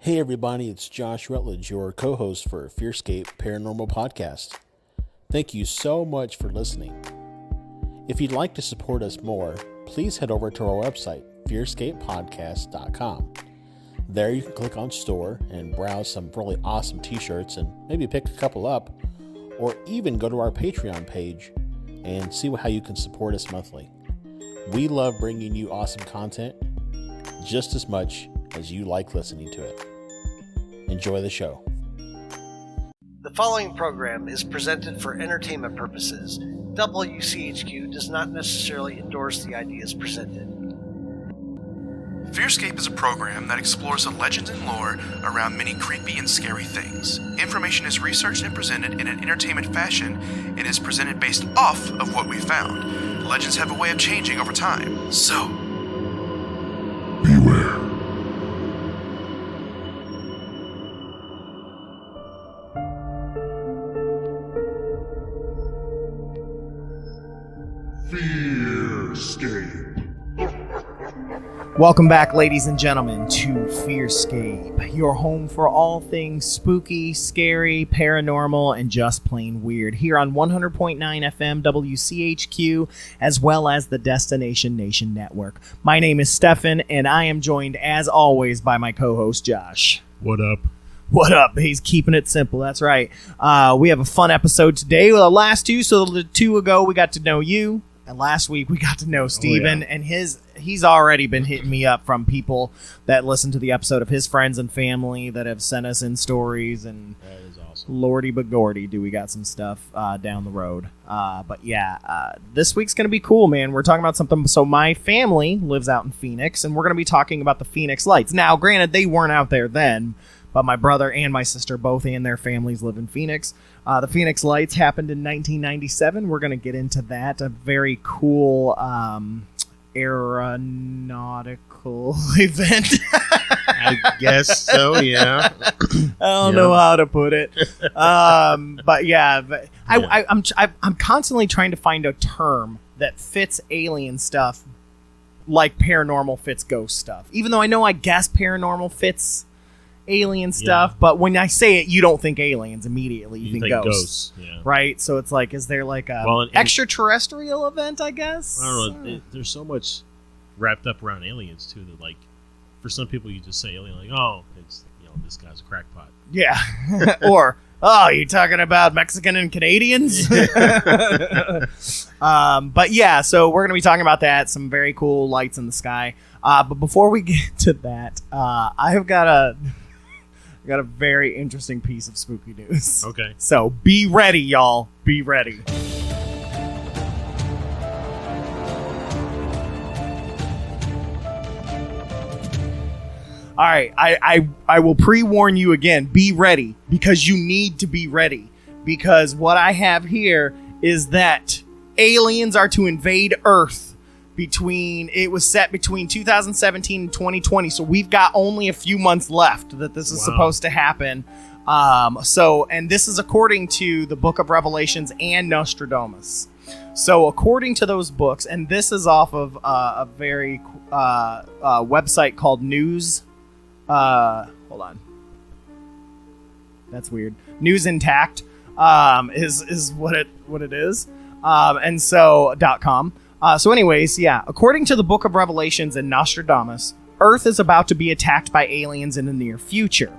Hey everybody, it's Josh Rutledge, your co-host for FearScape Paranormal Podcast. Thank you so much for listening. If you'd like to support us more, please head over to our website, FearScapePodcast.com. There you can click on store and browse some really awesome t-shirts and maybe pick a couple up, or even go to our Patreon page and see how you can support us monthly. We love bringing you awesome content just as much as you like listening to it. Enjoy the show. The following program is presented for entertainment purposes. WCHQ does not necessarily endorse the ideas presented. FearScape is a program that explores the legends and lore around many creepy and scary things. Information is researched and presented in an entertainment fashion and is presented based off of what we found. Legends have a way of changing over time, so beware. FearScape. Welcome back, ladies and gentlemen, to FearScape, your home for all things spooky, scary, paranormal, and just plain weird, here on 100.9 FM WCHQ, as well as the Destination Nation Network. My name is Stefan, and I am joined, as always, by my co-host, Josh. What up? What up? He's keeping it simple, that's right. We have a fun episode today with the last two. So the two ago, we got to know you. And last week we got to know Steven, and he's already been hitting me up from people that listen to the episode of his friends and family that have sent us in stories, and That is awesome. lordy but gordy, do we got some stuff down the road. This week's going to be cool, man. We're talking about something. So my family lives out in Phoenix, and we're going to be talking about the Phoenix Lights. Now, granted, they weren't out there then, but my brother and my sister both and their families live in Phoenix. The Phoenix Lights happened in 1997. We're going to get into that. A very cool aeronautical event. I guess so, yeah. I don't know how to put it. I'm constantly trying to find a term that fits alien stuff like paranormal fits ghost stuff. Even though I guess paranormal fits alien stuff, but when I say it, you don't think aliens immediately. You think ghosts. Yeah. Right? So it's like, is there like a extraterrestrial event, I guess? I don't know. There's so much wrapped up around aliens, too, that, like, for some people, you just say alien, like, oh, it's, this guy's a crackpot. Yeah. Or, oh, you talking about Mexican and Canadians? But yeah, so we're going to be talking about that. Some very cool lights in the sky. But before we get to that, I've got a very interesting piece of spooky news. Okay. So be ready, y'all. Be ready. All right, I will pre-warn you again. Be ready, because you need to be ready. Because what I have here is that aliens are to invade Earth. It was set between 2017 and 2020, so we've got only a few months left that this is supposed to happen. And this is according to the Book of Revelations and Nostradamus. So according to those books, and this is off of a very website called News. Hold on, that's weird. News Intact is what it is, and so .com. So anyways, yeah, according to the Book of Revelations and Nostradamus, Earth is about to be attacked by aliens in the near future.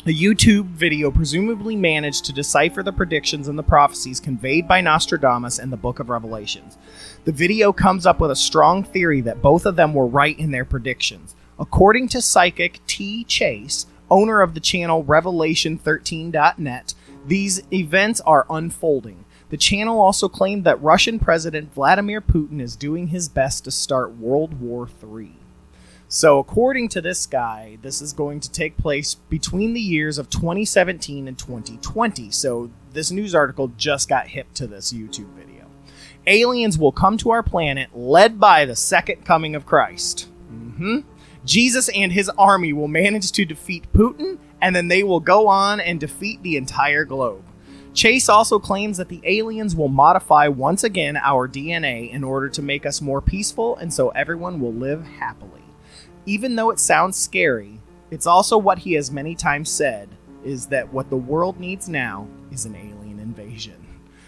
A YouTube video presumably managed to decipher the predictions and the prophecies conveyed by Nostradamus and the Book of Revelations. The video comes up with a strong theory that both of them were right in their predictions. According to psychic T. Chase, owner of the channel Revelation13.net, these events are unfolding. The channel also claimed that Russian President Vladimir Putin is doing his best to start World War III. So according to this guy, this is going to take place between the years of 2017 and 2020. So this news article just got hip to this YouTube video. Aliens will come to our planet led by the second coming of Christ. Jesus and his army will manage to defeat Putin, and then they will go on and defeat the entire globe. Chase also claims that the aliens will modify once again our DNA in order to make us more peaceful, and so everyone will live happily. Even though it sounds scary, It's also what he has many times said, is that what the world needs now is an alien invasion.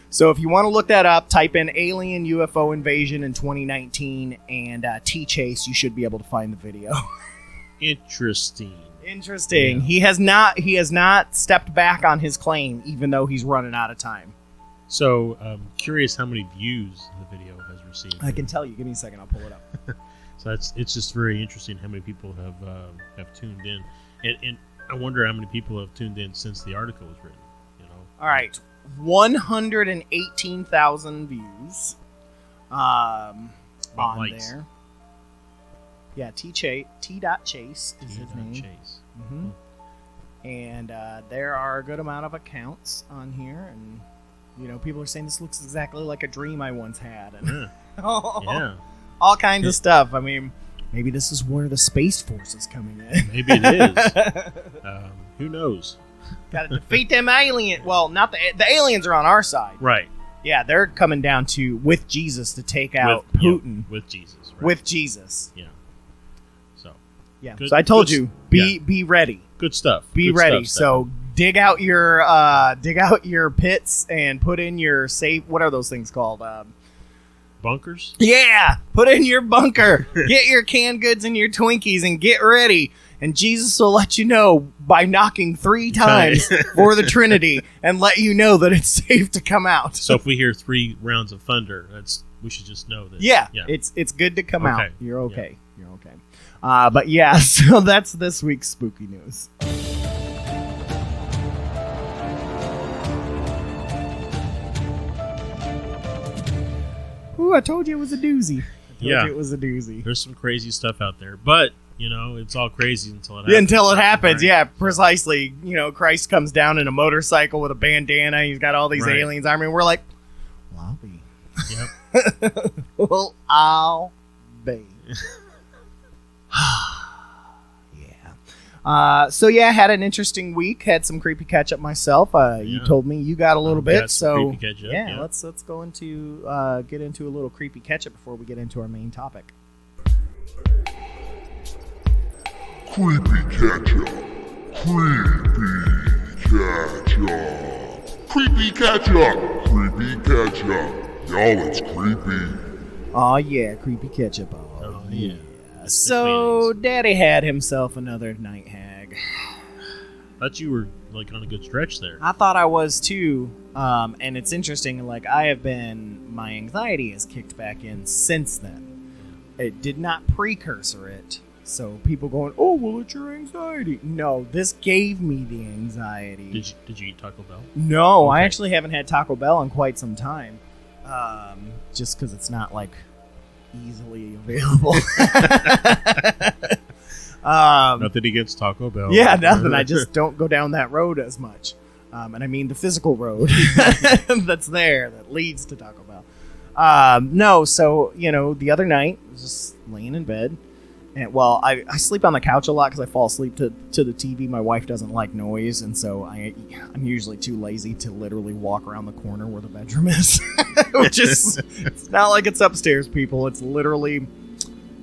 So if you want to look that up, type in alien UFO invasion in 2019 and T-Chase, you should be able to find the video. Interesting. Interesting. Yeah. He has not stepped back on his claim, even though he's running out of time. So I'm curious how many views the video has received. I can tell you. Give me a second. I'll pull it up. So it's just very interesting how many people have tuned in, and I wonder how many people have tuned in since the article was written. All right, 118,000 views on likes. there. Yeah, T.Chase is his name. Chase. Mm-hmm. And there are a good amount of accounts on here, and people are saying this looks exactly like a dream I once had, and Yeah. all kinds of stuff. I mean, maybe this is where the Space Force is coming in. Maybe it is. Who knows? Got to defeat them aliens. Well, not the aliens are on our side. Right. Yeah, they're coming down with Jesus to take out Putin. Yeah, with Jesus. Right. With Jesus. Yeah. So. Yeah. Good, so I told good, you, be ready. Good stuff. Be good ready. Stuff, so dig out your pits and put in your safe. What are those things called? Bunkers? Yeah, put in your bunker. Get your canned goods and your Twinkies and get ready. And Jesus will let you know by knocking 3 times for the Trinity and let you know that it's safe to come out. So if we hear 3 rounds of thunder, we should just know that. Yeah. It's good to come out. Okay. You're okay. Yeah. You're okay. But yeah, so that's this week's spooky news. Ooh, I told you it was a doozy. It was a doozy. There's some crazy stuff out there, but it's all crazy until it happens. Yeah, until it happens. Right? Yeah, precisely. Christ comes down in a motorcycle with a bandana. He's got all these aliens. I mean, we're like, well, I'll be. Yep. Well, I'll be. So I had an interesting week. Had some creepy catch up myself. You told me you got a little bit. So creepy catch up, yeah, let's go into get into a little creepy catch up before we get into our main topic. Creepy catch-up. Creepy catch-up. Creepy catch-up. Y'all, it's creepy. Oh yeah, creepy catch up. Oh yeah. So Daddy had himself another night hag. Thought you were on a good stretch there. I thought I was too. And it's interesting. My anxiety has kicked back in since then. It did not precursor it. So people going, oh, well, it's your anxiety. No, this gave me the anxiety. Did you eat Taco Bell? No, Okay. I actually haven't had Taco Bell in quite some time. Just because it's not easily available. Nothing against Taco Bell. Yeah, nothing. I just don't go down that road as much. And I mean the physical road that's there that leads to Taco Bell. No, so, the other night, I was just laying in bed. And, I sleep on the couch a lot because I fall asleep to the TV. My wife doesn't like noise, and so I'm usually too lazy to literally walk around the corner where the bedroom is. Which is, it's not like it's upstairs, people. It's literally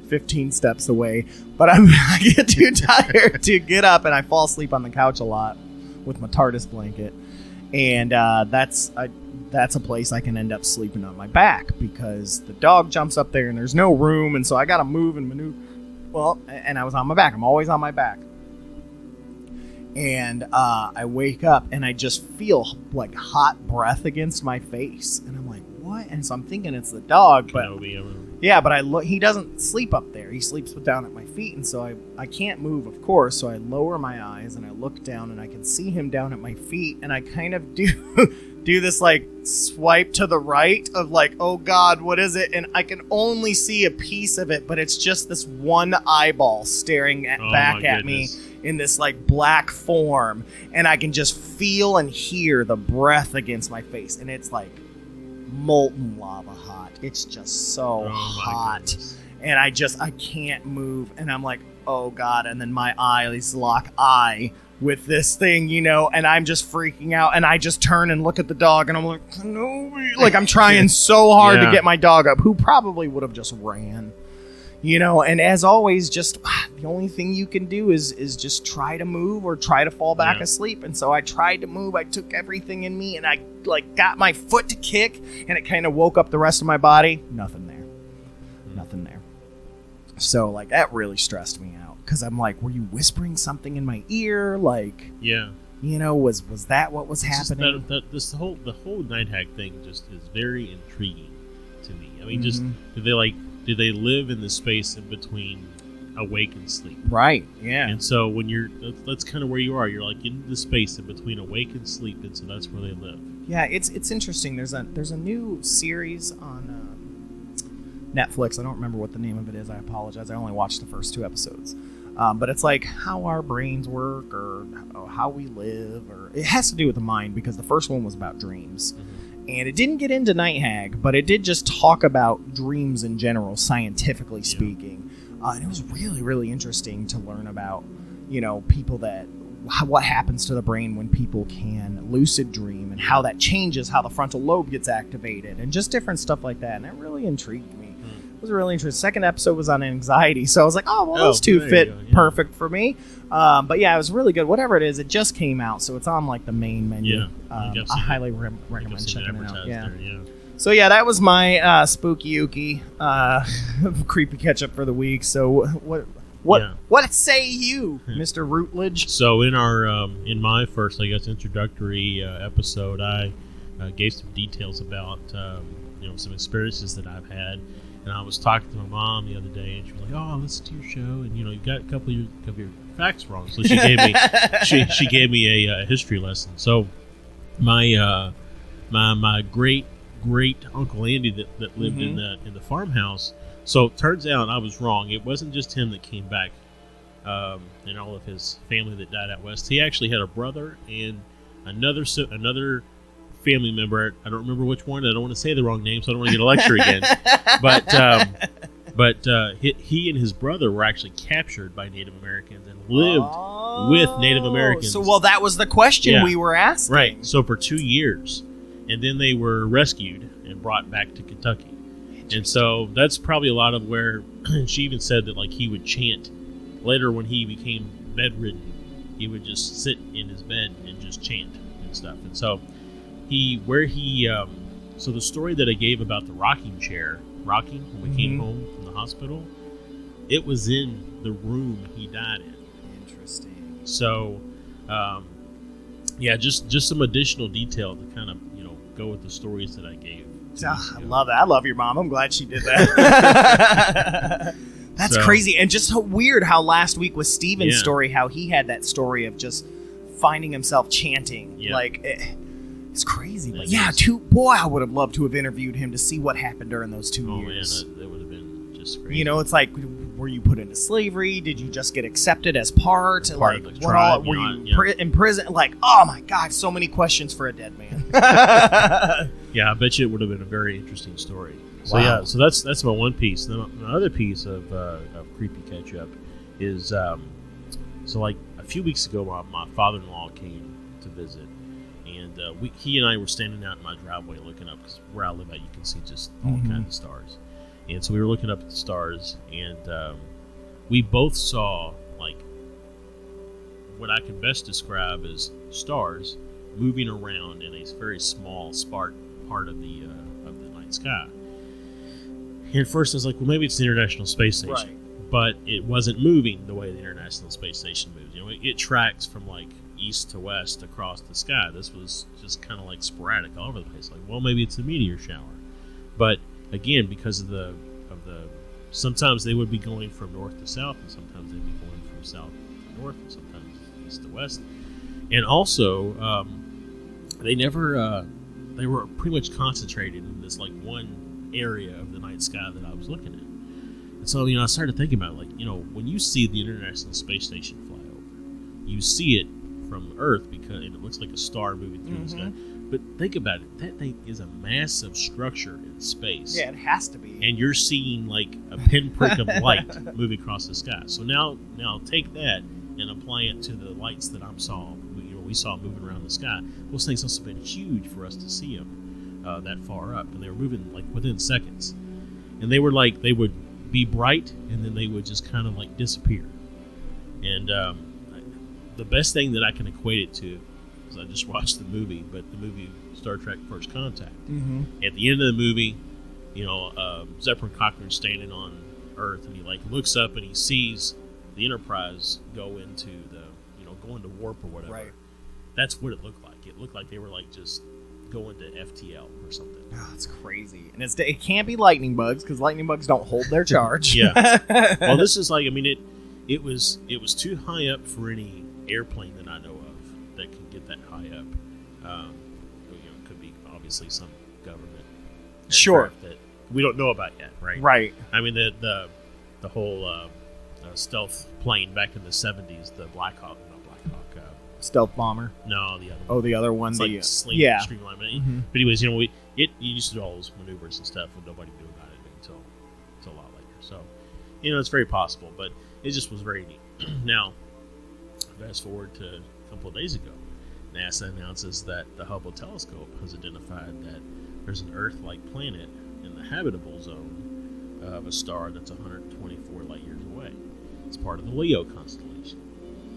15 steps away. But I get too tired to get up, and I fall asleep on the couch a lot with my TARDIS blanket. And that's a place I can end up sleeping on my back because the dog jumps up there and there's no room, and so I got to move and maneuver. Well, and I was on my back. I'm always on my back. And I wake up and I just feel hot breath against my face. And I'm like, what? And so I'm thinking it's the dog. But yeah, but he doesn't sleep up there. He sleeps down at my feet. And so I can't move, of course. So I lower my eyes and I look down and I can see him down at my feet. And I kind of do this swipe to the right of oh God, what is it? And I can only see a piece of it, but it's just this one eyeball staring back at me in this black form, and I can just feel and hear the breath against my face, and it's molten lava hot. It's just so hot, and I can't move, and I'm like, oh God, and then my eyes lock eye with this thing, and I'm just freaking out, and I just turn and look at the dog, and I'm like, no, I'm trying so hard to get my dog up, who probably would have just ran, And as always, just the only thing you can do is just try to move or try to fall back asleep. And so I tried to move. I took everything in me and I got my foot to kick, and it kind of woke up the rest of my body. Nothing there. Nothing there. So that really stressed me out, because I'm like, were you whispering something in my ear? Was that what was happening? The whole night hag thing just is very intriguing to me. I mean, just do they live in the space in between awake and sleep? Right. Yeah. And so when that's kind of where you are. You're in the space in between awake and sleep, and so that's where they live. Yeah, it's interesting. There's a new series on Netflix. I don't remember what the name of it is. I apologize. I only watched the first 2 episodes. But it's how our brains work, or how we live, or it has to do with the mind, because the first one was about dreams. And it didn't get into Night Hag, but it did just talk about dreams in general, scientifically speaking. And it was really, really interesting to learn about, people what happens to the brain when people can lucid dream, and how that changes how the frontal lobe gets activated, and just different stuff like that. And that really intrigued me. It was really interesting. Second episode was on anxiety, so I was like, those two fit perfect for me. But yeah, it was really good. Whatever it is, it just came out, so it's on the main menu. I highly recommend checking it out. Yeah. So yeah, that was my spooky ookie creepy catch up for the week. So what say you, Mr. Routledge? So in my first, introductory episode, I gave some details about some experiences that I've had. And I was talking to my mom the other day, and she was like, "Oh, listen to your show, and you got a couple of your facts wrong." So she gave me she gave me a history lesson. So my great uncle Andy that lived in the farmhouse. So it turns out I was wrong. It wasn't just him that came back, and all of his family that died out west. He actually had a brother and another family member. I don't remember which one. I don't want to say the wrong name, so I don't want to get a lecture again. But he and his brother were actually captured by Native Americans and lived with Native Americans. So, that was the question we were asking. Right. So for 2 years, and then they were rescued and brought back to Kentucky. And so that's probably a lot of where she even said that he would chant. Later, when he became bedridden, he would just sit in his bed and just chant and stuff. And so so the story that I gave about the rocking chair when we came home from the hospital, it was in the room he died in. Interesting. So just some additional detail to kind of go with the stories that I gave. I love that. I love your mom. I'm glad she did that. That's crazy, and just so weird how last week was Steven's story, how he had that story of just finding himself chanting. It's crazy. But I would have loved to have interviewed him to see what happened during those 2 years. Man, that would have been just crazy. It's were you put into slavery? Did you just get accepted as part of the tribe? Were you in prison? Oh my God, so many questions for a dead man. Yeah, I bet you it would have been a very interesting story. So so that's my one piece. Then my other piece of creepy catch up is a few weeks ago, my father-in-law came to visit. And he and I were standing out in my driveway looking up, because where I live at, you can see just all kinds of stars. And so we were looking up at the stars, and we both saw what I can best describe as stars moving around in a very small, sparse part of the night sky. And at first I was like, well, maybe it's the International Space Station. Right. But it wasn't moving the way the International Space Station moves. It tracks from east to west across the sky. This was just kind of sporadic all over the place. Well, maybe it's a meteor shower. But again, because of the sometimes they would be going from north to south, and sometimes they'd be going from south to north, and sometimes east to west. And also, they were pretty much concentrated in this one area of the night sky that I was looking at. And so, I started thinking about when you see the International Space Station fly over, you see it from Earth because it looks like a star moving through the sky. But think about it. That thing is a massive structure in space. Yeah, it has to be. And you're seeing a pinprick of light moving across the sky. So now take that and apply it to the lights that we saw moving around the sky. Those things must have been huge for us to see them that far up. And they were moving within seconds. And they were they would be bright, and then they would just kind of like disappear. And the best thing that I can equate it to is I just watched the movie, but the movie Star Trek First Contact. At the end of the movie, Zeppelin Cochrane's standing on Earth, and he like looks up and he sees the Enterprise go into warp or whatever. Right. That's what it looked like. It looked like they were like just going to FTL or something. Oh, it's crazy. And it can't be lightning bugs because lightning bugs don't hold their charge. Yeah. Well, this is like, I mean, it was too high up for any airplane that I know of that can get that high up. It could be obviously some government Sure. that we don't know about yet, right? Right. I mean, the whole stealth plane back in the 70s, the Black Hawk. Stealth bomber. No, the other one. Oh, the other one. It's the like sling, yeah. streamline. But anyways, you used to do all those maneuvers and stuff, and nobody knew about it until a lot later. So, it's very possible, but it just was very neat. Now, fast forward to a couple of days ago, NASA announces that the Hubble telescope has identified that there's an Earth-like planet in the habitable zone of a star that's 124 light years away. It's part of the Leo constellation.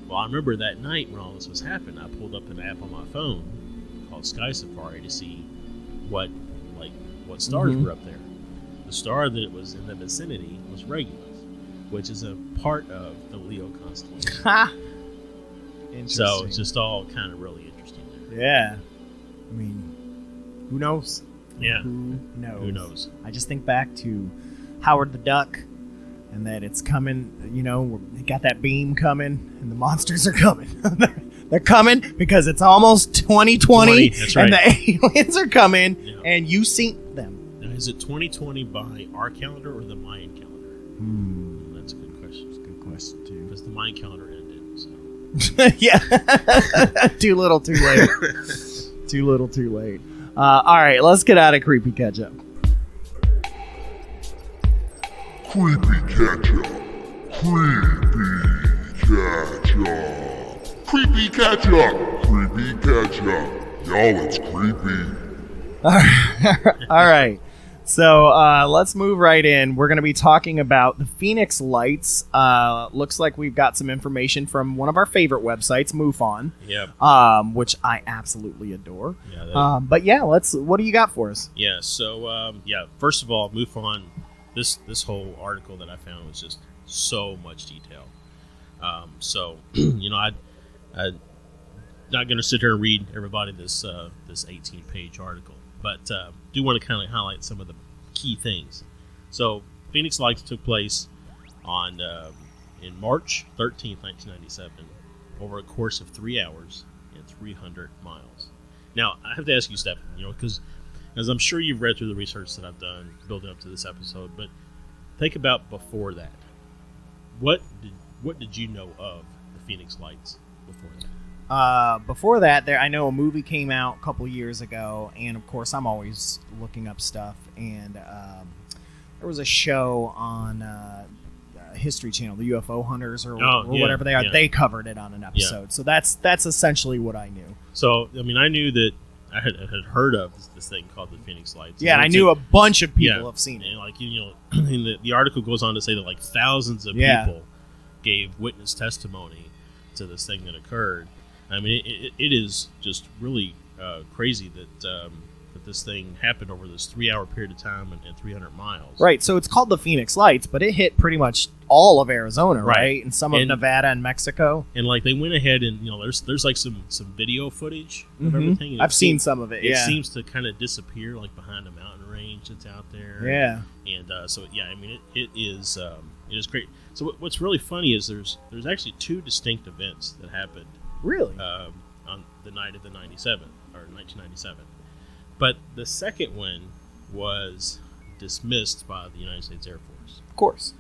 Well, I remember that night when all this was happening, I pulled up an app on my phone called Sky Safari to see what stars were up there. The star that was in the vicinity was Regulus, which is a part of the Leo constellation. Ha! Interesting. So it's just all kind of really interesting there. Yeah. I mean, who knows? Yeah. Who knows? Who knows? I just think back to Howard the Duck. And that it's coming, they got that beam coming, and the monsters are coming. They're coming because it's almost 2020, That's right. and the aliens are coming, Yeah. and you seen them. Now, is it 2020 by our calendar or the Mayan calendar? That's a good question. That's a good question, too. Because the Mayan calendar ended, so. Yeah. Too little, too late. Too little, too late. All right, let's get out of Creepy Catch-Up. Creepy Catch-Up. Creepy Catch-Up. Creepy Catch-Up. Y'all, it's creepy. All right. So let's move right in. We're going to be talking about the Phoenix Lights. Looks like we've got some information from one of our favorite websites, MUFON. Yeah. Which I absolutely adore. Yeah. But yeah, what do you got for us? Yeah. So first of all, MUFON. This whole article that I found was just so much detail. I'm not going to sit here and read everybody this 18-page article, but do want to kind of highlight some of the key things. So, Phoenix Lights took place in March 13th, 1997, over a course of 3 hours and 300 miles. Now, I have to ask you, Stefan, because as I'm sure you've read through the research that I've done building up to this episode, but think about before that. What did you know of the Phoenix Lights before that? Before that, I know a movie came out a couple years ago, and of course, I'm always looking up stuff. And there was a show on History Channel, the UFO Hunters or whatever they are. Yeah. They covered it on an episode, so that's essentially what I knew. So, I mean, I knew that I had heard of this thing called the Phoenix Lights. Yeah, and I knew a bunch of people have seen it. And like the article goes on to say that like thousands of people gave witness testimony to this thing that occurred. I mean, it is just really crazy that this thing happened over this 3-hour period of time and 300 miles. Right. So it's called the Phoenix Lights, but it hit pretty much all of Arizona, right? And some of Nevada and Mexico. And like they went ahead and there's like some video footage of everything. And I've seen some of it. It seems to kind of disappear like behind a mountain range that's out there. Yeah. And I mean it is great. So what's really funny is there's actually 2 distinct events that happened. Really? On the night of the 1997. But the second one was dismissed by the United States Air Force. Of course.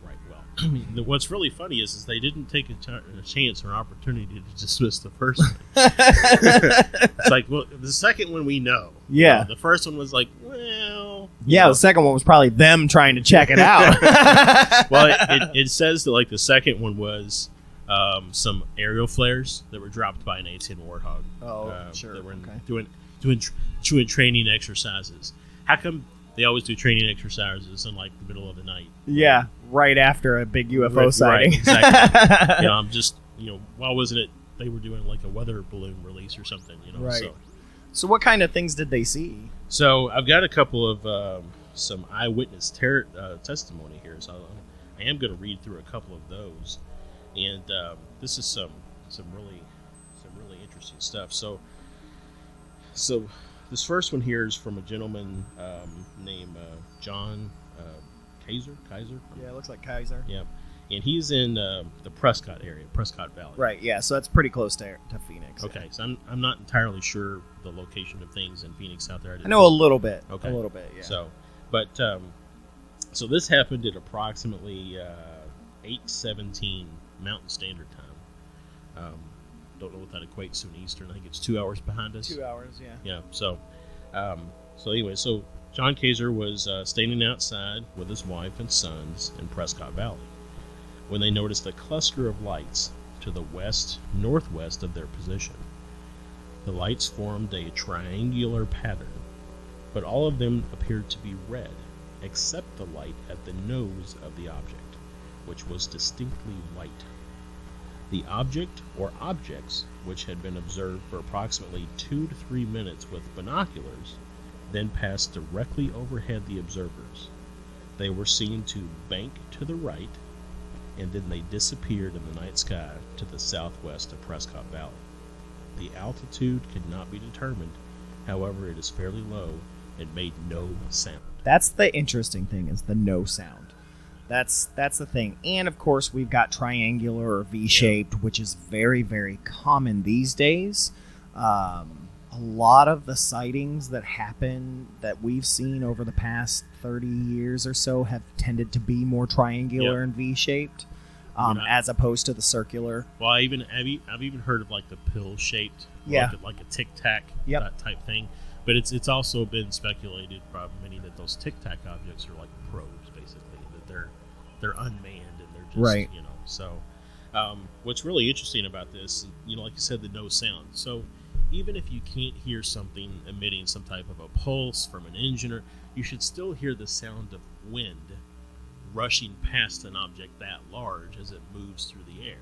Right, well. I mean, what's really funny is they didn't take a chance or an opportunity to dismiss the first one. It's like, well, the second one we know. Yeah. The first one was like, well... Yeah, the second one was probably them trying to check it out. Well, it says that like the second one was some aerial flares that were dropped by an A-10 Warthog. Oh, sure. That were doing training exercises. How come they always do training exercises in like the middle of the night. Yeah, right after a big UFO sighting. Right, exactly. I'm just, why wasn't it they were doing like a weather balloon release or something, Right. So what kind of things did they see? So I've got a couple of some eyewitness testimony here, so I am going to read through a couple of those, and this is some really interesting stuff. So this first one here is from a gentleman named John Kaiser. Yeah, it looks like Kaiser. Yeah, and he's in the Prescott area, Prescott Valley. Right. Yeah. So that's pretty close to Phoenix. Okay. So I'm not entirely sure the location of things in Phoenix out there. I know a little bit. Okay. A little bit. Yeah. So this happened at approximately 8:17 Mountain Standard Time. Don't know what that equates to in Eastern. I think it's 2 hours behind us. 2 hours. Yeah. Yeah. So anyway, so John Kaiser was standing outside with his wife and sons in Prescott Valley when they noticed a cluster of lights to the northwest of their position. The lights formed a triangular pattern, but all of them appeared to be red, except the light at the nose of the object, which was distinctly white. The object or objects, which had been observed for approximately 2 to 3 minutes with binoculars, then passed directly overhead the observers. They were seen to bank to the right, and then they disappeared in the night sky to the southwest of Prescott Valley. The altitude could not be determined, however it is fairly low and made no sound. That's the interesting thing, is the no sound. That's the thing. And of course we've got triangular or V-shaped, which is very, very common these days. A lot of the sightings that happen that we've seen over the past 30 years or so have tended to be more triangular and V-shaped, as opposed to the circular. Well, I've even heard of like the pill-shaped, like a tic-tac type thing. But it's also been speculated by many that those tic-tac objects are like probes, basically, that they're unmanned and they're just right. So what's really interesting about this, like you said, the no sound. So even if you can't hear something emitting some type of a pulse from an engine, you should still hear the sound of wind rushing past an object that large as it moves through the air.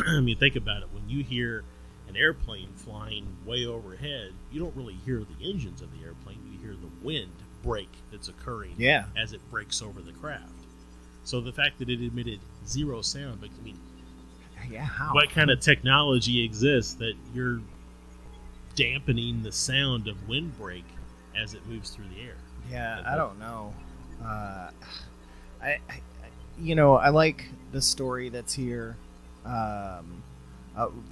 I mean, think about it. When you hear an airplane flying way overhead, you don't really hear the engines of the airplane. You hear the wind break that's occurring as it breaks over the craft. So the fact that it emitted zero sound, but I mean, how? What kind of technology exists that you're dampening the sound of windbreak as it moves through the air? Yeah, I don't know. I like the story that's here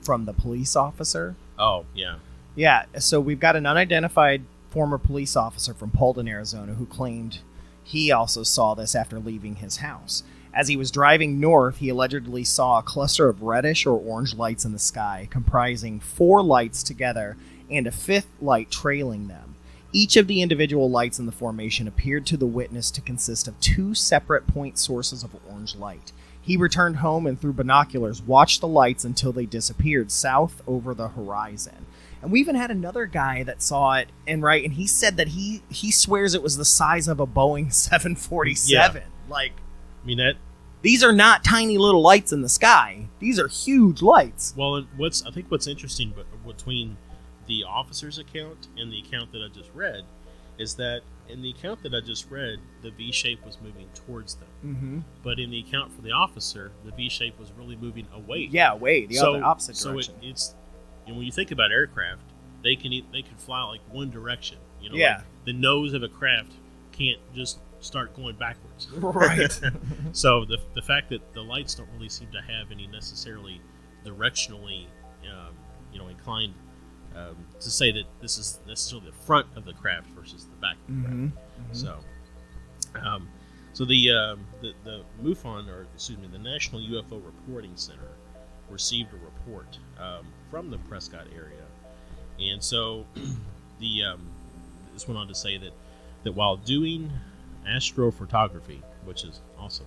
from the police officer. Oh, yeah. Yeah, so we've got an unidentified former police officer from Paulden, Arizona, who claimed he also saw this after leaving his house. As he was driving north, he allegedly saw a cluster of reddish or orange lights in the sky, comprising 4 lights together and a 5th light trailing them. Each of the individual lights in the formation appeared to the witness to consist of 2 separate point sources of orange light. He returned home and through binoculars watched the lights until they disappeared south over the horizon. And we even had another guy that saw it, and he said that he swears it was the size of a Boeing 747. These are not tiny little lights in the sky. These are huge lights. Well, I think what's interesting between the officer's account and the account that I just read is that in the account that I just read, the V shape was moving towards them. Mm-hmm. But in the account for the officer, the V shape was really moving away. Yeah, away, the other opposite direction. So it's when you think about aircraft, they can fly like one direction. Yeah. Like the nose of a craft can't just start going backwards. Right. So the fact that the lights don't really seem to have any necessarily directionally, inclined. To say that this is necessarily the front of the craft versus the back of the craft. Mm-hmm. So the MUFON, the National UFO Reporting Center, received a report from the Prescott area, and so this went on to say that while doing astrophotography, which is awesome,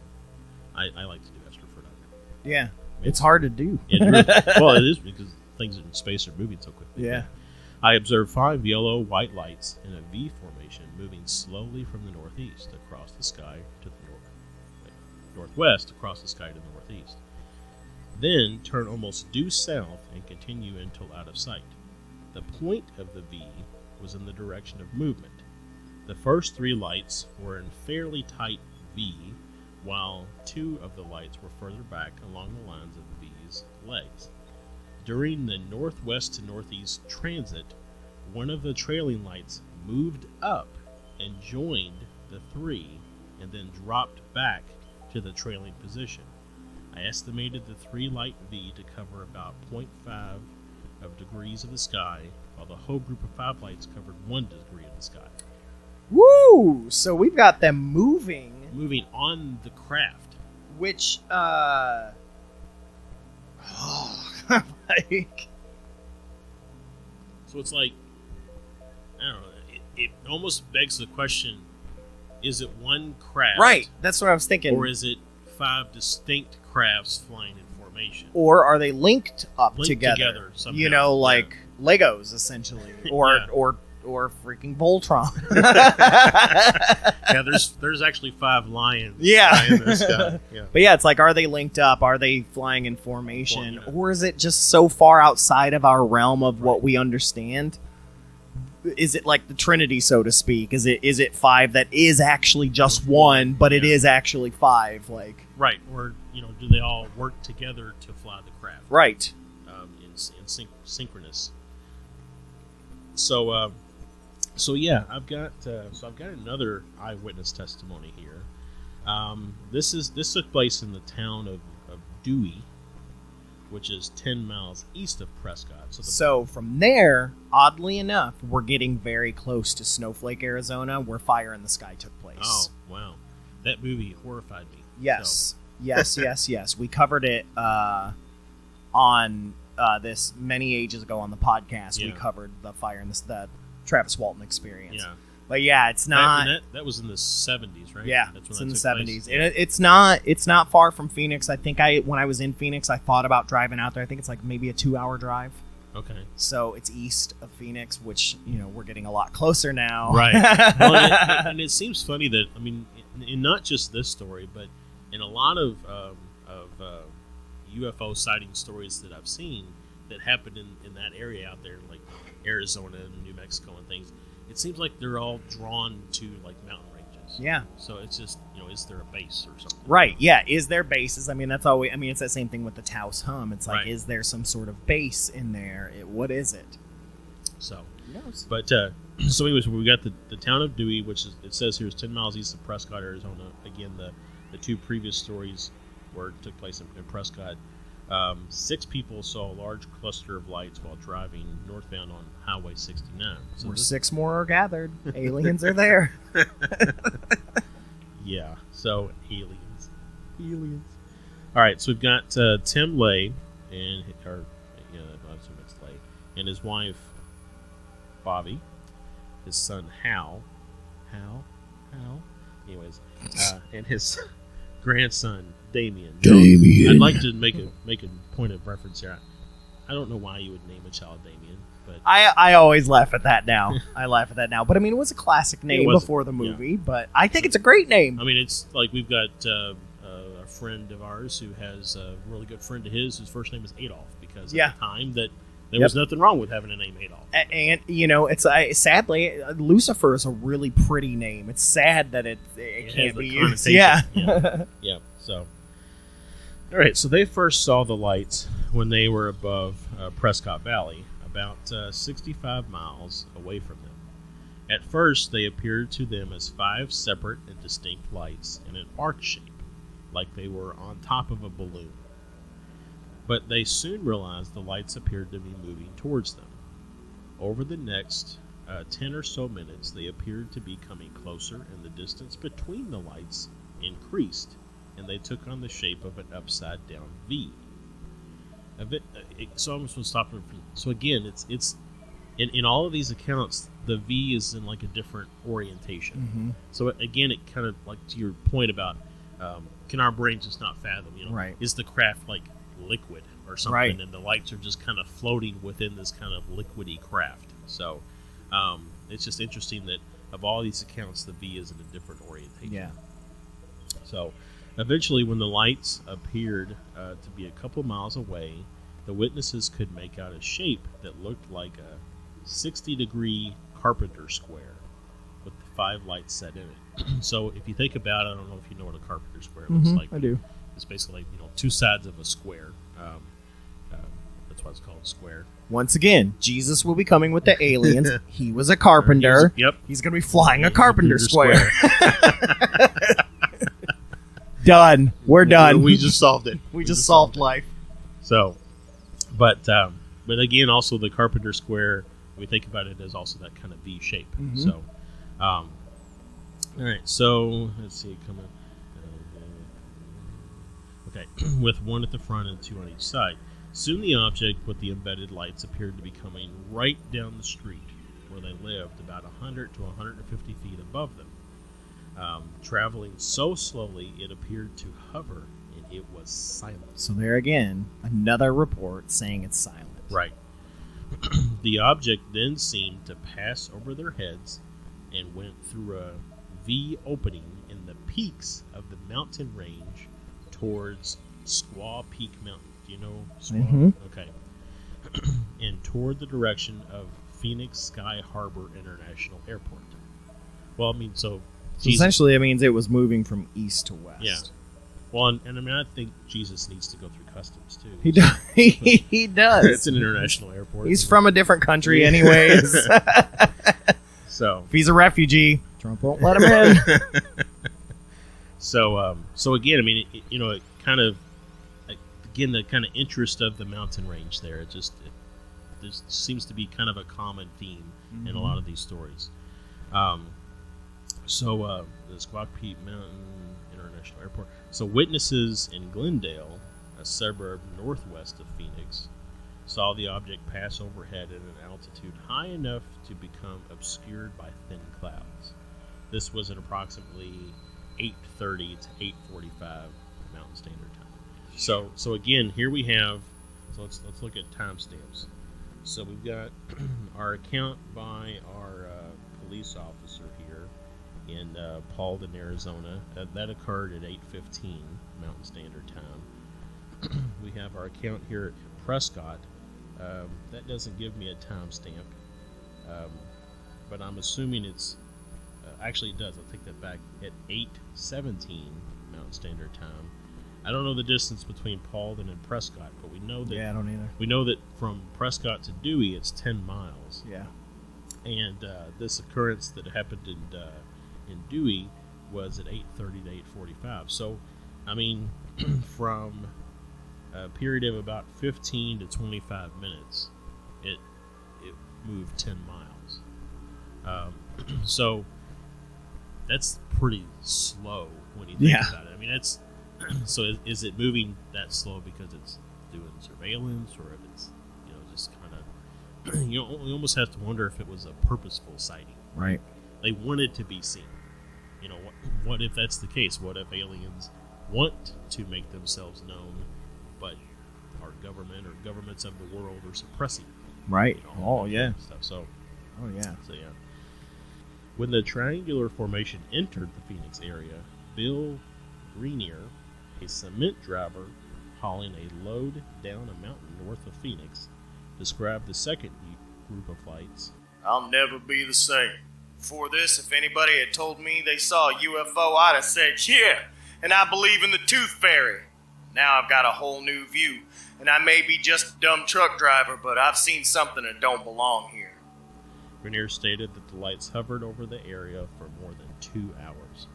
I like to do astrophotography. Yeah, it's hard to do. It is because things in space are moving so quickly. Yeah. I observed 5 yellow white lights in a V formation moving slowly from the northeast across the sky to the northwest across the sky to the northeast. Then turn almost due south and continue until out of sight. The point of the V was in the direction of movement. The first 3 lights were in fairly tight V, while 2 of the lights were further back along the lines of the V's legs. During the northwest to northeast transit, one of the trailing lights moved up and joined the 3 and then dropped back to the trailing position. I estimated the 3-light V to cover about 0.5 of degrees of the sky, while the whole group of 5 lights covered 1 degree of the sky. Woo! So we've got them moving. Moving on the craft. Which, like... So it's like, I don't know, it almost begs the question, is it one craft? Right, that's what I was thinking. Or is it 5 distinct crafts flying in formation? Or are they linked together somehow. You know, like Legos, essentially. Or freaking Voltron. Yeah, there's actually 5 lions Yeah. in this guy. Yeah. But yeah, it's like, are they linked up? Are they flying in formation? Yeah. Or is it just so far outside of our realm of what we understand? Is it like the Trinity, so to speak? Is it 5 that is actually just 1, but it is actually 5? Like, right, or do they all work together to fly the craft? Right. In synchronous. So yeah, I've got another eyewitness testimony here. This took place in the town of Dewey, which is 10 miles east of Prescott. So from there, oddly enough, we're getting very close to Snowflake, Arizona, where Fire in the Sky took place. Oh, wow. That movie horrified me. Yes. Yes. We covered it on this many ages ago on the podcast. Yeah. We covered the Fire in the Travis Walton experience. Yeah. But yeah, it's not. That was in the 70s, right? Yeah, That's it's when in the place. 70s. And it's not far from Phoenix. I think when I was in Phoenix, I thought about driving out there. I think it's like maybe a 2-hour drive. Okay. So it's east of Phoenix, which we're getting a lot closer now. Right. Well, and it seems funny that in not just this story, but in a lot of UFO sighting stories that I've seen that happened in that area out there, like Arizona and New Mexico and things. It seems like they're all drawn to like mountain ranges. Yeah. So it's just, is there a base or something? Right. Yeah. Is there bases? That's always. It's that same thing with the Taos Hum. It's like, right. Is there some sort of base in there? What is it? So. Yes. But so anyways, we got the town of Dewey, which it says here is 10 miles east of Prescott, Arizona. Again, the 2 previous stories took place in Prescott. 6 people saw a large cluster of lights while driving northbound on Highway 69. So 6 more are gathered. Aliens are there. Yeah, so aliens. All right, so we've got Tim Lay and and his wife Bobby, his son Hal, anyways, and his grandson Damien. I'd like to make a point of reference here. I don't know why you would name a child Damien, but I always laugh at that now. But it was a classic name before the movie. Yeah. But I think it's a great name. It's like we've got a friend of ours who has a really good friend of his whose first name is Adolf, because at the time that there was nothing wrong with having a name Adolf. And it's sadly Lucifer is a really pretty name. It's sad that it can't be used. Yeah. Yeah. So. All right, so they first saw the lights when they were above Prescott Valley, about 65 miles away from them. At first, they appeared to them as 5 separate and distinct lights in an arc shape, like they were on top of a balloon. But they soon realized the lights appeared to be moving towards them. Over the next 10 or so minutes, they appeared to be coming closer, and the distance between the lights increased, and they took on the shape of an upside-down V. So I'm supposed to stop. So again, it's in all of these accounts, the V is in like a different orientation. Mm-hmm. So again, it kind of like to your point about can our brains just not fathom? Right? Is the craft like liquid? or something, Right. and the lights are just kind of floating within this kind of liquidy craft. So it's just interesting that of all these accounts, the V is in a different orientation. Yeah. So eventually, when the lights appeared to be a couple miles away, the witnesses could make out a shape that looked like a 60-degree carpenter square with the 5 lights set in it. So if you think about it, I don't know if you know what a carpenter square looks like. I do. It's basically, 2 sides of a square. That's why it's called a square. Once again, Jesus will be coming with the aliens. He was a carpenter. Yep. He's going to be flying a carpenter square. Done. We're done. We just solved it. We just solved life. So, but again, also the carpenter square, we think about it as also that kind of V shape. Mhm. So, all right. So let's see, coming. Okay, with 1 at the front and 2 on each side. Soon the object with the embedded lights appeared to be coming right down the street where they lived, about 100 to 150 feet above them. Traveling so slowly it appeared to hover, and it was silent. So there again, another report saying it's silent. Right. The object then seemed to pass over their heads and went through a V opening in the peaks of the mountain range towards Squaw Peak Mountain. Do you know Squaw? Mhm. Okay. And toward the direction of Phoenix Sky Harbor International Airport. Well, I mean, so Jesus, Essentially, it means it was moving from east to west. Yeah. Well, and I mean, I think Jesus needs to go through customs too. He does. He does. It's an international airport. He's from a different country, anyways. So If he's a refugee, Trump won't let him in. So again, I mean, it kind of, again, the kind of interest of the mountain range there. There seems to be kind of a common theme in a lot of these stories. The Squaw Peak Mountain International Airport. So witnesses in Glendale, a suburb northwest of Phoenix, saw the object pass overhead at an altitude high enough to become obscured by thin clouds. This was at approximately 8:30 to 8:45 Mountain Standard Time. So again, here we have. So let's look at timestamps. So we've got our account by our police officer here in Paulden, Arizona. That occurred at 8:15 Mountain Standard Time. We have our account here at Prescott. That doesn't give me a timestamp, but I'm assuming it's. Actually, it does. I'll take that back. At 8:17 Mountain Standard Time. I don't know the distance between Paulden and Prescott, but we know that. Yeah, I don't either. We know that from Prescott to Dewey, it's 10 miles. Yeah. And this occurrence that happened in Dewey was at 8:30 to 8:45. So, I mean, from a period of about 15 to 25 minutes, it moved 10 miles. So that's pretty slow when you think about it. I mean, it's so is it moving that slow because it's doing surveillance, or if it's just kind of you almost have to wonder if it was a purposeful sighting. Right. They wanted to be seen. What if that's the case? What if aliens want to make themselves known, but our government or governments of the world are suppressing? Right. All Oh, that yeah. kind of stuff. So yeah. when the triangular formation entered the Phoenix area, Bill Greenier, a cement driver hauling a load down a mountain north of Phoenix, described the second group of lights. I'll never be the same. Before this, if anybody had told me they saw a UFO, I'd have said, yeah, and I believe in the Tooth Fairy. Now I've got a whole new view, and I may be just a dumb truck driver, but I've seen something that don't belong here. Grenier stated that the lights hovered over the area for more than 2 hours.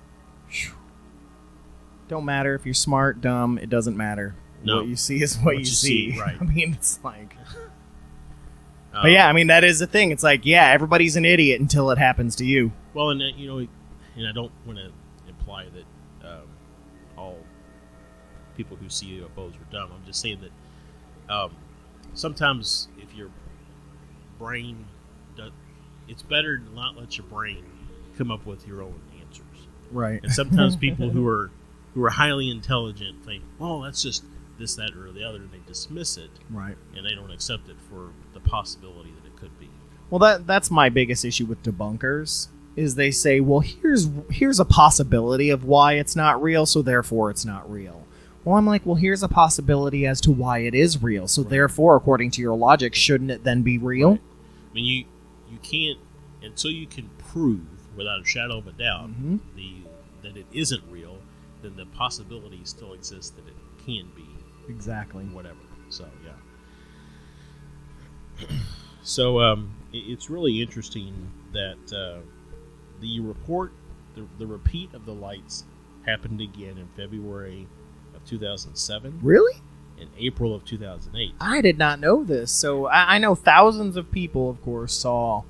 Don't matter if you're smart, dumb, it doesn't matter. No. What you see is what you see. Right. I mean, it's like... But yeah, I mean, that is the thing. It's like, yeah, everybody's an idiot until it happens to you. Well, and and I don't want to imply that all people who see UFOs are dumb. I'm just saying that sometimes if your brain it's better to not let your brain come up with your own answers. Right. And sometimes people who are highly intelligent think, "Oh, that's just this, that, or the other, and they dismiss it, Right. and they don't accept it for the possibility that it could be. Well, that's my biggest issue with debunkers is they say, well, here's a possibility of why it's not real, so therefore it's not real. Well, I'm like, well, here's a possibility as to why it is real, so therefore, according to your logic, shouldn't it then be real? Right. I mean, you can't, until you can prove without a shadow of a doubt that it isn't real, then the possibility still exists that it can be. Exactly. Whatever. So, yeah. So, it's really interesting that the report, the repeat of the lights happened again in February of 2007. Really? In April of 2008. I did not know this. So I know thousands of people, of course, saw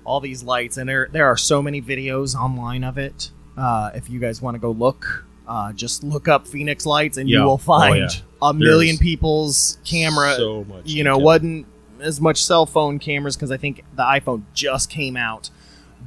all these lights, and there are so many videos online of it. If you guys want to go look, just look up Phoenix Lights, and you will find a million people's camera. So much wasn't as much cell phone cameras because I think the iPhone just came out,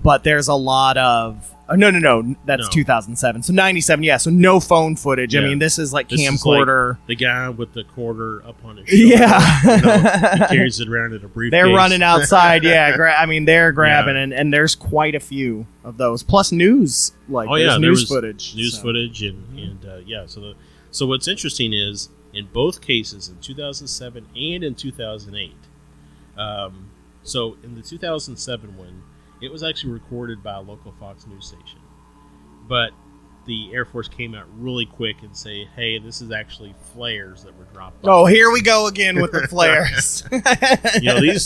but there's a lot of. No, that's 2007. So 97, yeah. So no phone footage. Yeah. I mean, this is like This camcorder. is like the guy with the quarter up on his shoulder. Yeah. He carries it around in a briefcase. They're running outside, yeah. They're grabbing, and there's quite a few of those. Plus news, there's news footage. News footage, and yeah. So what's interesting is, in both cases, in 2007 and in 2008, so in the 2007 one, it was actually recorded by a local Fox News station. But the Air Force came out really quick and say, hey, this is actually flares that were dropped. Oh, here we go again with the flares.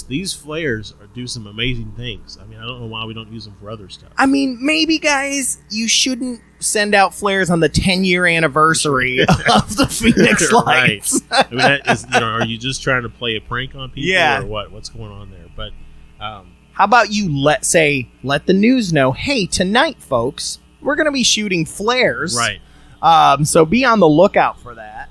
These flares do some amazing things. I mean, I don't know why we don't use them for other stuff. I mean, maybe, guys, you shouldn't send out flares on the 10-year anniversary of the Phoenix Lights. Right. I mean, that is, are you just trying to play a prank on people or what? What's going on there? But how about you let the news know, hey, tonight, folks, we're going to be shooting flares. Right. So be on the lookout for that.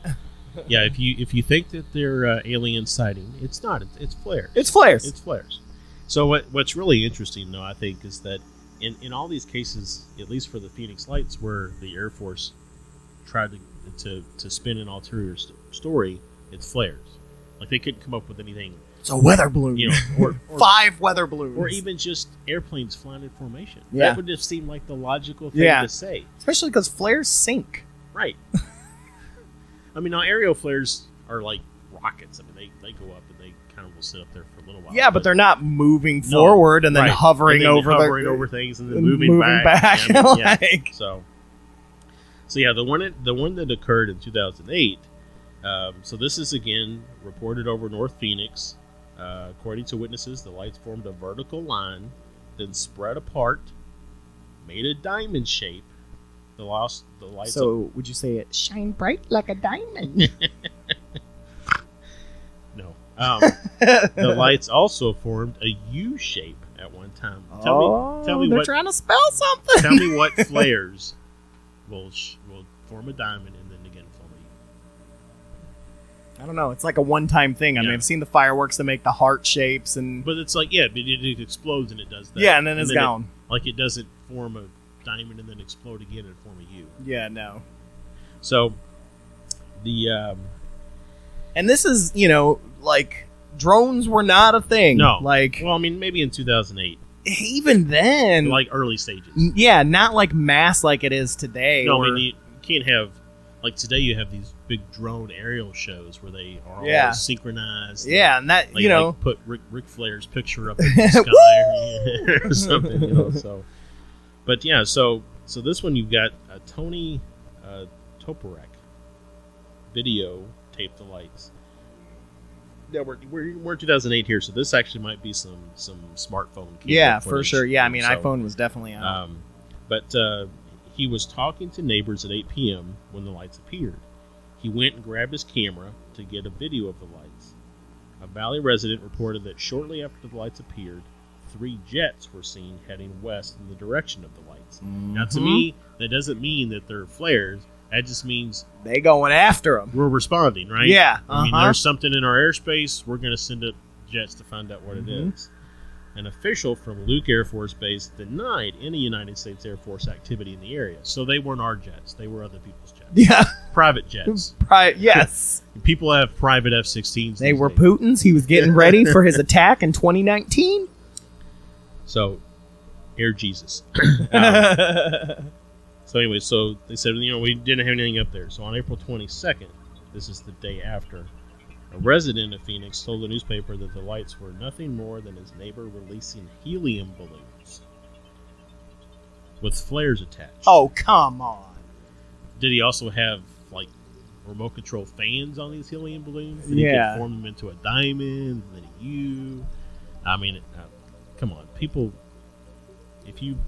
Yeah, if you think that they're alien sighting, it's not. It's flares. It's flares. It's flares. So what's really interesting, though, I think, is that in all these cases, at least for the Phoenix Lights, where the Air Force tried to spin an ulterior story, it's flares. Like, they couldn't come up with anything. It's a weather balloon. Or 5 weather balloons. Or even just airplanes flying in formation. Yeah. That would just seem like the logical thing to say. Especially because flares sink. Right. I mean, now aerial flares are like rockets. I mean, they go up and they kind of will sit up there for a little while. Yeah, but they're not moving forward and then hovering over things and then moving back. Yeah, I mean, yeah. So yeah, the one that occurred in 2008. So this is again reported over North Phoenix. According to witnesses, the lights formed a vertical line, then spread apart, made a diamond shape. The lights. So would you say it shine bright like a diamond? No. The lights also formed a U shape at one time. Tell me they're what. Trying to spell something. Tell me what flares will form a diamond and then again form a U. I don't know. It's like a one-time thing. I mean, I've seen the fireworks that make the heart shapes, but it's like it explodes and it does that. Yeah, and then it's gone. It doesn't form a diamond and then explode again and form a U. Yeah, no. So the and this is like drones were not a thing. No, well, I mean, maybe in 2008. Even then, like early stages. Yeah, not like mass like it is today. No, I mean, you can't have. Like today, you have these big drone aerial shows where they are all synchronized. Yeah, and that like put Ric Flair's picture up in the sky or something. So, but yeah, so this one you've got Tony Toporek video taped the lights. Yeah, we're in 2008 here, so this actually might be some smartphone. Yeah, for sure. Yeah, I mean, iPhone was definitely out. But. He was talking to neighbors at 8 p.m. when the lights appeared. He went and grabbed his camera to get a video of the lights. A Valley resident reported that shortly after the lights appeared, 3 jets were seen heading west in the direction of the lights. Mm-hmm. Now, to me, that doesn't mean that they're flares. That just means they going after them. We're responding, right? Yeah. I mean, there's something in our airspace. We're going to send up jets to find out what it is. An official from Luke Air Force Base denied any United States Air Force activity in the area. So they weren't our jets. They were other people's jets. Yeah. private jets. Yes. People have private F-16s. They were Putin's. He was getting ready for his attack in 2019. So, Air Jesus. So anyway, so they said, we didn't have anything up there. So on April 22nd, this is the day after, a resident of Phoenix told the newspaper that the lights were nothing more than his neighbor releasing helium balloons with flares attached. Oh, come on. Did he also have, like, remote control fans on these helium balloons? And Yeah. he could form them into a diamond, and then a U. I mean, come on. People, if you...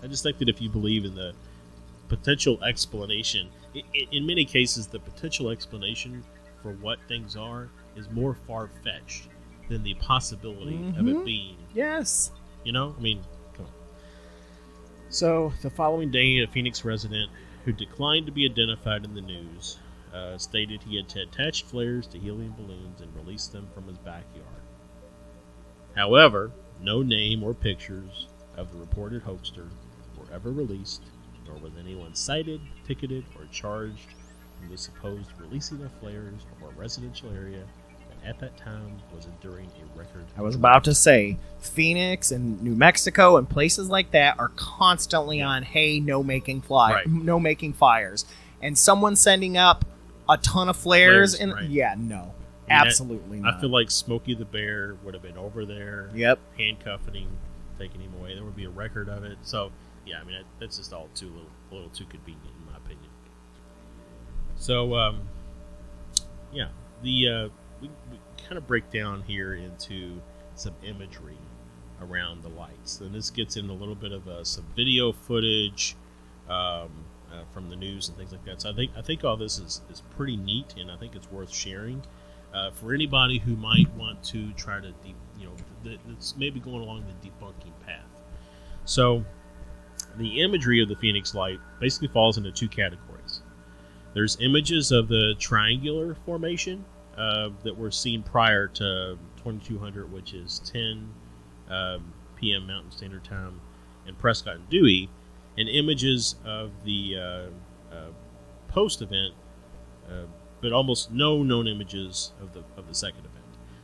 I just think that if you believe in the potential explanation, in many cases, the potential explanation for what things are is more far-fetched than the possibility of it being. Yes. I mean, come on. So, the following day, a Phoenix resident who declined to be identified in the news stated he had attached flares to helium balloons and released them from his backyard. However, no name or pictures of the reported hoaxer were ever released, nor was anyone cited, ticketed, or charged for the supposed releasing of flares over a residential area that at that time was enduring a record. I was about to say, Phoenix and New Mexico and places like that are constantly on, hey, no making fires. And someone sending up a ton of flares. Right. Yeah, no. I mean, Absolutely not. I feel like Smokey the Bear would have been over there. Yep. Handcuffing him, taking him away. There would be a record of it. So, yeah, I mean, that's just all a little too convenient, in my opinion. So, we kind of break down here into some imagery around the lights. And this gets into a little bit of some video footage from the news and things like that. So I think all this is pretty neat, and I think it's worth sharing for anybody who might want to try to, that's maybe going along the debunking path. So the imagery of the Phoenix light basically falls into two categories. There's images of the triangular formation that were seen prior to 2200, which is 10 p.m. Mountain Standard Time in Prescott and Dewey, and images of the post-event, but almost no known images of the second event.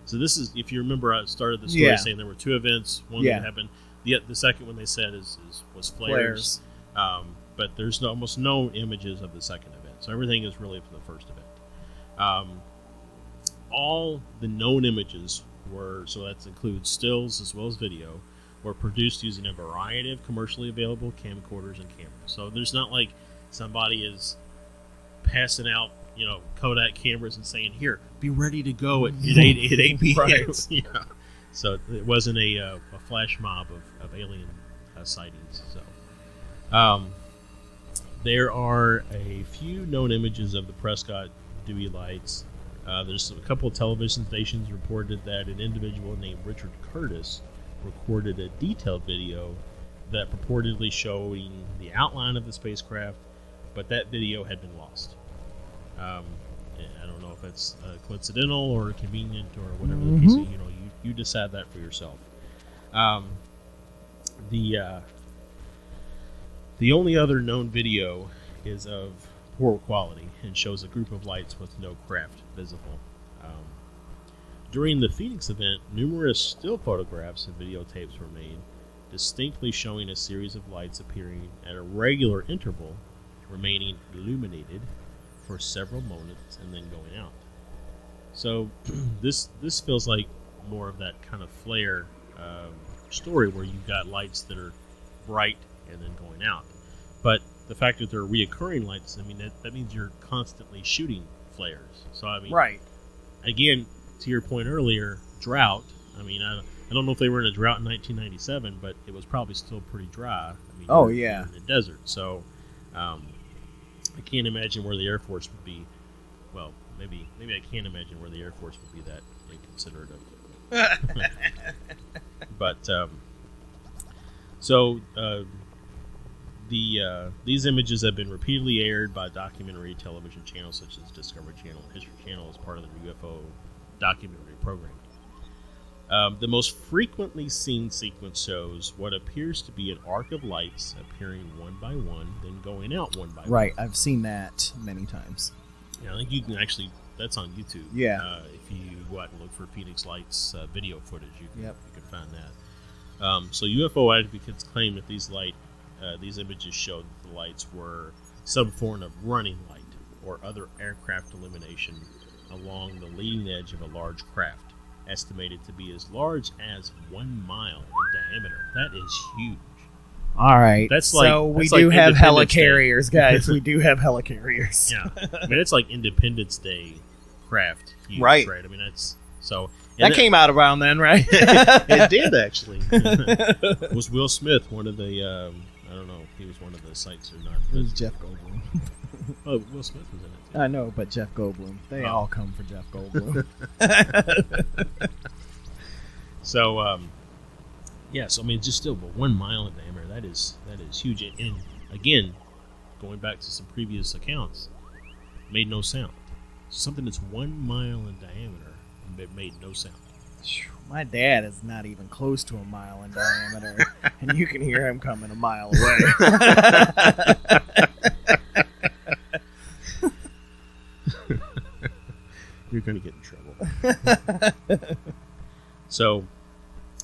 So this is, if you remember, I started the story saying there were two events. One that happened. The second one they said was flares. But there's almost no images of the second event. So everything is really from the first event. All the known images were, so that includes stills as well as video, were produced using a variety of commercially available camcorders and cameras. So there's not like somebody is passing out, Kodak cameras and saying, "Here, be ready to go at 8 p.m." Right. Yeah. So it wasn't a flash mob of alien sightings. So there are a few known images of the Prescott Dewey lights. There's a couple of television stations reported that an individual named Richard Curtis recorded a detailed video that purportedly showing the outline of the spacecraft, but that video had been lost. I don't know if it's coincidental or convenient or whatever the case is. You decide that for yourself. The only other known video is of poor quality and shows a group of lights with no craft visible. During the Phoenix event, numerous still photographs and videotapes were made, distinctly showing a series of lights appearing at a regular interval, remaining illuminated for several moments and then going out. So this feels like more of that kind of flare story where you've got lights that are bright and then going out. But the fact that they're reoccurring lights, I mean, that means you're constantly shooting flares. So, I mean, right. Again, to your point earlier, drought. I mean, I don't know if they were in a drought in 1997, but it was probably still pretty dry. I mean, you're in the desert. So I can't imagine where the Air Force would be. Well, maybe I can't imagine where the Air Force would be that inconsiderate of. But these images have been repeatedly aired by documentary television channels such as Discovery Channel and History Channel as part of the UFO documentary program. The most frequently seen sequence shows what appears to be an arc of lights appearing one by one, then going out one by one. Right, I've seen that many times. Yeah, I think you can actually, that's on YouTube. Yeah. If you go out and look for Phoenix Lights video footage, you can find that. So UFO advocates claim that these images showed that the lights were some form of running light or other aircraft illumination along the leading edge of a large craft, estimated to be as large as 1 mile in diameter. That is huge. All right. That's like, so we that's do like have Independence helicarriers, Day. guys. We do have helicarriers. Yeah. I mean, it's like Independence Day craft. Huge, Right. I mean, that's so. That came out around then, right? It did, actually. Was Will Smith one of the, I don't know if he was one of the sites or not. It was Jeff Goldblum. Oh, Will Smith was in it, too. I know, but Jeff Goldblum. They all come for Jeff Goldblum. So, so I mean, just still, but 1 mile in diameter, that is huge. And again, going back to some previous accounts, made no sound. Something that's 1 mile in diameter and it made no sound. My dad is not even close to 1 mile in diameter, and you can hear him coming a mile away. You're going to get in trouble. So,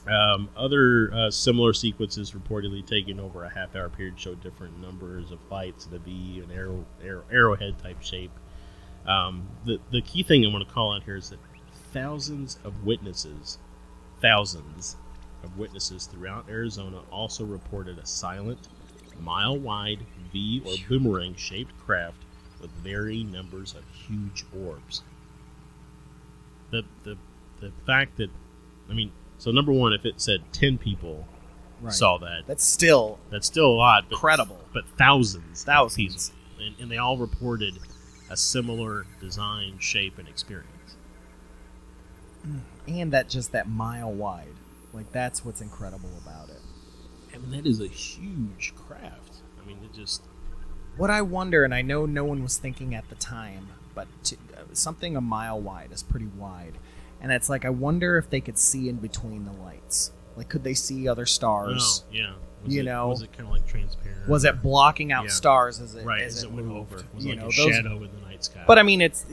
other similar sequences reportedly taken over a half-hour period show different numbers of lights, the V, an arrowhead type shape. The key thing I want to call out here is that thousands of witnesses throughout Arizona also reported a silent, mile-wide V or boomerang-shaped craft with varying numbers of huge orbs. The fact that, I mean, so number one, if it said 10 people saw that, That's still a lot, but, incredible. but thousands of people. And they all reported a similar design, shape, and experience. And that mile wide. Like, that's what's incredible about it. I mean, that is a huge craft. I mean, it just... What I wonder, and I know no one was thinking at the time, but something a mile wide is pretty wide. And it's like, I wonder if they could see in between the lights. Like, could they see other stars? Oh, yeah. Was it kind of like transparent? Was it blocking out stars as it went moved? over? Was You like know, a those- shadow in the night sky. But I mean, it's,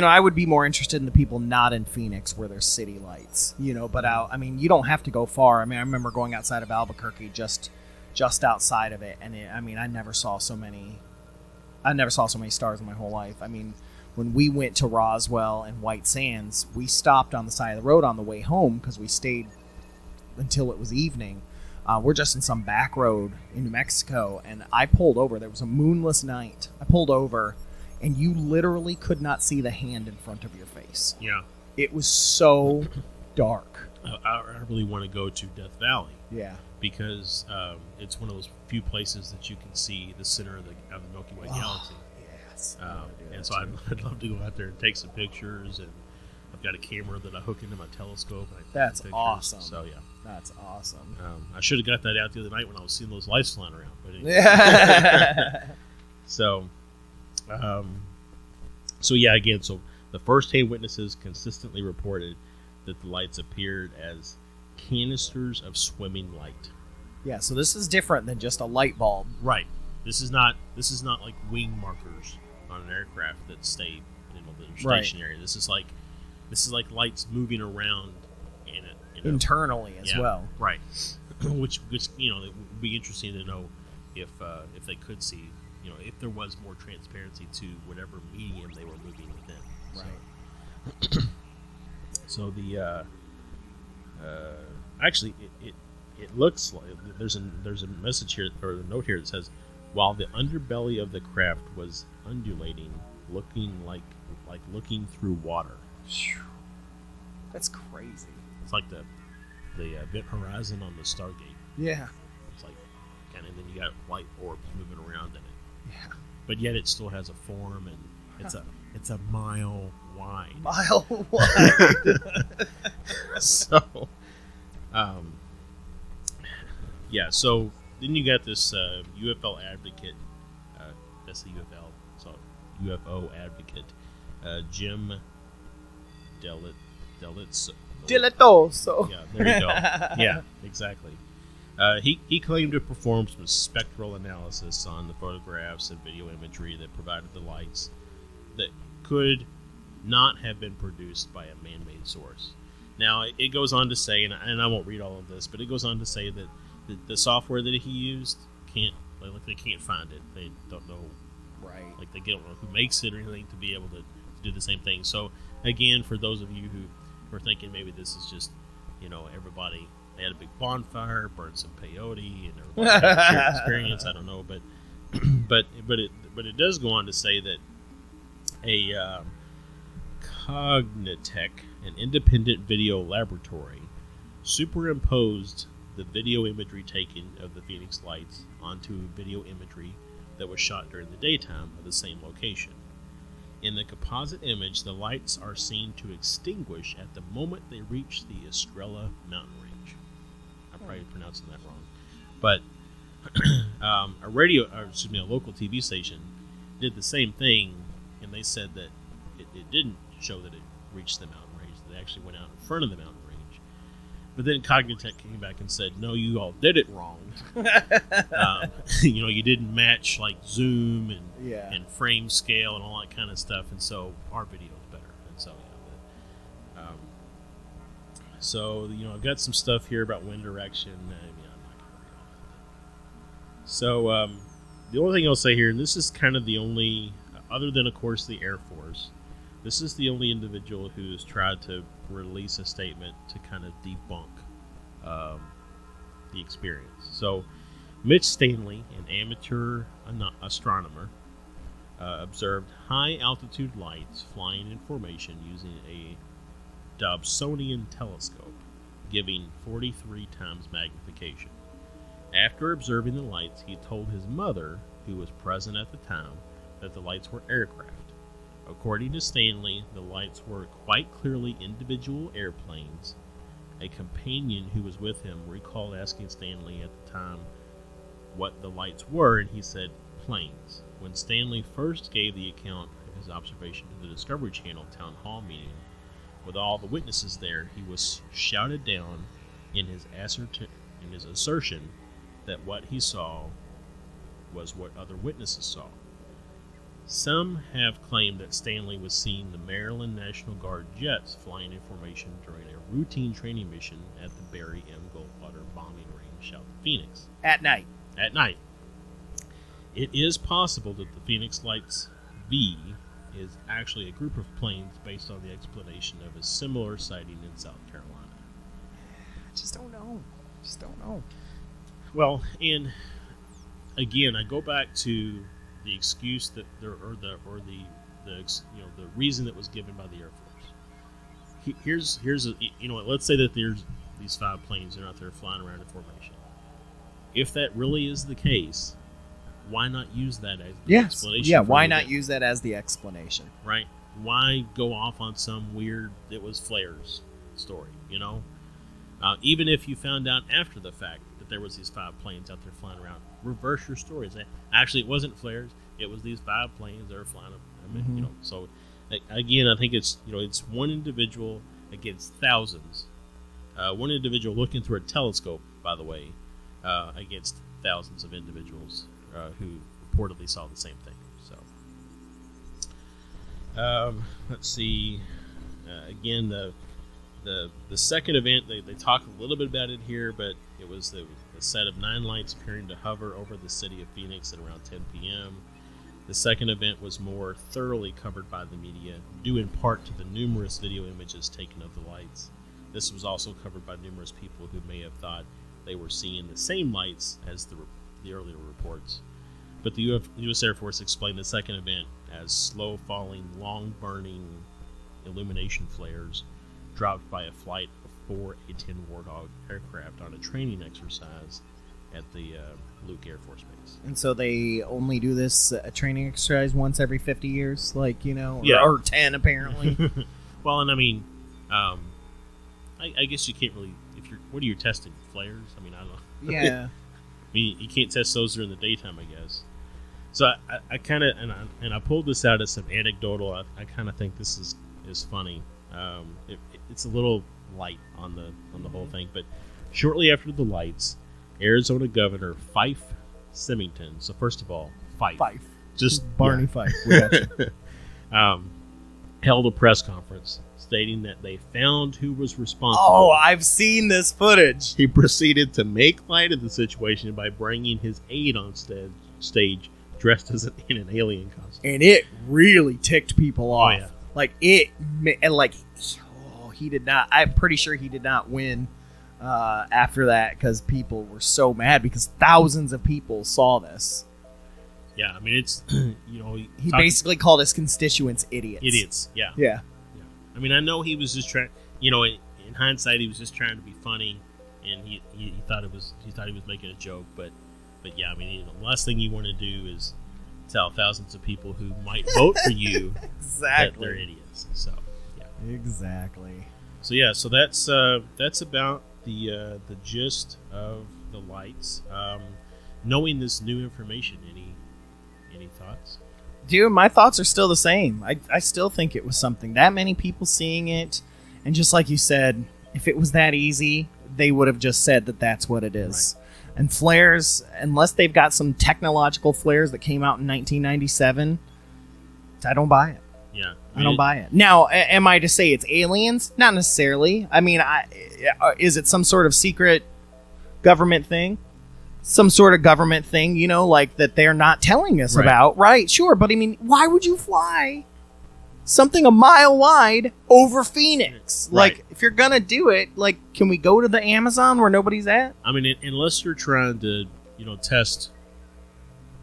I would be more interested in the people not in Phoenix where there's city lights, but out. I mean, you don't have to go far. I mean, I remember going outside of Albuquerque, just outside of it, and I never saw so many stars in my whole life. I mean, when we went to Roswell and White Sands, we stopped on the side of the road on the way home because we stayed until it was evening. We're just in some back road in New Mexico, and I pulled over. There was a moonless night. I pulled over, and you literally could not see the hand in front of your face. Yeah. It was so dark. I really want to go to Death Valley. Yeah. Because it's one of those few places that you can see the center of the Milky Way galaxy. Yes. And so I'd love to go out there and take some pictures, and I've got a camera that I hook into my telescope. And I take That's pictures. awesome. So yeah, that's awesome. I should have got that out the other night when I was seeing those lights flying around. But anyway. Yeah. So yeah, again, so the first-hand witnesses consistently reported that the lights appeared as canisters of swimming light. Yeah, so this is different than just a light bulb. Right. This is not like wing markers on an aircraft that stay, that are stationary. This is like lights moving around in it, internally as well. Right. which it would be interesting to know if they could see, if there was more transparency to whatever medium they were moving within. Right. So the actually it looks like there's a message here, or a note here that says, while the underbelly of the craft was undulating, looking like looking through water. That's crazy. It's like the event horizon on the Stargate. Yeah. It's like kind of, then you got white orbs moving around in it. Yeah. But yet it still has a form, and it's a mile wide. Mile wide. So, yeah. So then you got this UFO advocate. That's the UFO. So UFO advocate, Jim Dilatoso. Yeah, there you go. Yeah, exactly. He claimed to perform some spectral analysis on the photographs and video imagery that provided the lights that could not have been produced by a man-made source. Now, it goes on to say, and I won't read all of this, but it goes on to say that the software that he used they can't find it. They don't know, Right. like they don't know who makes it or anything to be able to do the same thing. So, again, for those of you who are thinking maybe this is just, everybody, they had a big bonfire, burned some peyote, and everybody had a shared experience. I don't know, but it does go on to say that a Cognitech, an independent video laboratory, superimposed the video imagery taken of the Phoenix lights onto video imagery that was shot during the daytime of the same location. In the composite image, the lights are seen to extinguish at the moment they reach the Estrella mountain range. I'm probably pronouncing that wrong. But a local TV station did the same thing, and they said that it didn't show that it reached the mountain range. That it actually went out in front of the mountain range. But then Cognitech came back and said, no, you all did it wrong. You didn't match like zoom and frame scale and all that kind of stuff, and so our video is better. And so, I've got some stuff here about wind direction. I'm not going to read all of it. So, the only thing I'll say here, and this is kind of the only, other than, of course, the Air Force, this is the only individual who's tried to release a statement to kind of debunk the experience. So, Mitch Stanley, an amateur astronomer, observed high-altitude lights flying in formation using a Dobsonian telescope, giving 43 times magnification. After observing the lights, he told his mother, who was present at the time, that the lights were aircraft. According to Stanley, the lights were quite clearly individual airplanes. A companion who was with him recalled asking Stanley at the time what the lights were, and he said planes. When Stanley first gave the account of his observation to the Discovery Channel town hall meeting with all the witnesses there, he was shouted down in his assertion that what he saw was what other witnesses saw. Some have claimed that Stanley was seeing the Maryland National Guard jets flying in formation during a routine training mission at the Barry M. Goldwater bombing range south of Phoenix. At night. It is possible that the Phoenix Lights V is actually a group of planes based on the explanation of a similar sighting in South Carolina. I just don't know. Well, and again, I go back to the excuse that the reason that was given by the Air Force. Here's let's say that there's these 5 planes that are out there flying around in formation. If that really is the case, why not use that as the explanation? Yeah, why not use that as the explanation? Right? Why go off on some weird it was flares story? Even if you found out after the fact that there was these 5 planes out there flying around, reverse your story. Say, actually, it wasn't flares; it was these 5 planes that were flying. So again, I think it's it's one individual against thousands. One individual looking through a telescope, by the way, against thousands of individuals who reportedly saw the same thing. So, let's see. Again, the second event, they talk a little bit about it here, but it was a set of 9 lights appearing to hover over the city of Phoenix at around 10 p.m. The second event was more thoroughly covered by the media, due in part to the numerous video images taken of the lights. This was also covered by numerous people who may have thought they were seeing the same lights as the earlier reports. But the U.S. Air Force explained the second event as slow-falling, long-burning illumination flares dropped by a flight of 4 A-10 Wardog aircraft on a training exercise at the Luke Air Force Base. And so they only do this training exercise once every 50 years, Yeah. or 10 apparently. Well, and I mean, I guess you can't really. What are you testing? Flares? I mean, I don't know. Yeah. I mean, you can't test those during the daytime, I guess. So I kind of and I pulled this out as some anecdotal. I kind of think this is funny. It's a little light on the whole thing. But shortly after the lights, Arizona Governor Fife Symington. So first of all, Fife. Just Barney Fife. We got you. Held a press conference stating that they found who was responsible. Oh, I've seen this footage. He proceeded to make light of the situation by bringing his aide on stage dressed as in an alien costume. And it really ticked people off. Yeah. He did not. I'm pretty sure he did not win after that because people were so mad because thousands of people saw this. Yeah, I mean, it's, He basically called his constituents idiots. Idiots, yeah. Yeah. I mean, I know he was just trying, in hindsight, he was just trying to be funny, and he thought he was making a joke, but yeah, I mean, the last thing you want to do is tell thousands of people who might vote for you that they're idiots. So, yeah. Exactly. So yeah, so that's about the gist of the lights. Knowing this new information, any thoughts? Dude, my thoughts are still the same. I still think it was something. That many people seeing it, and just like you said, if it was that easy, they would have just said that that's what it is. Right. And flares, unless they've got some technological flares that came out in 1997, I don't buy it. Yeah. I don't buy it. Now, am I to say it's aliens? Not necessarily. I mean, is it some sort of secret government thing? Some sort of government thing, like that they're not telling us about. Right, sure. But I mean, why would you fly something a mile wide over Phoenix? Right. Like, if you're going to do it, like, can we go to the Amazon where nobody's at? I mean, unless you're trying to, test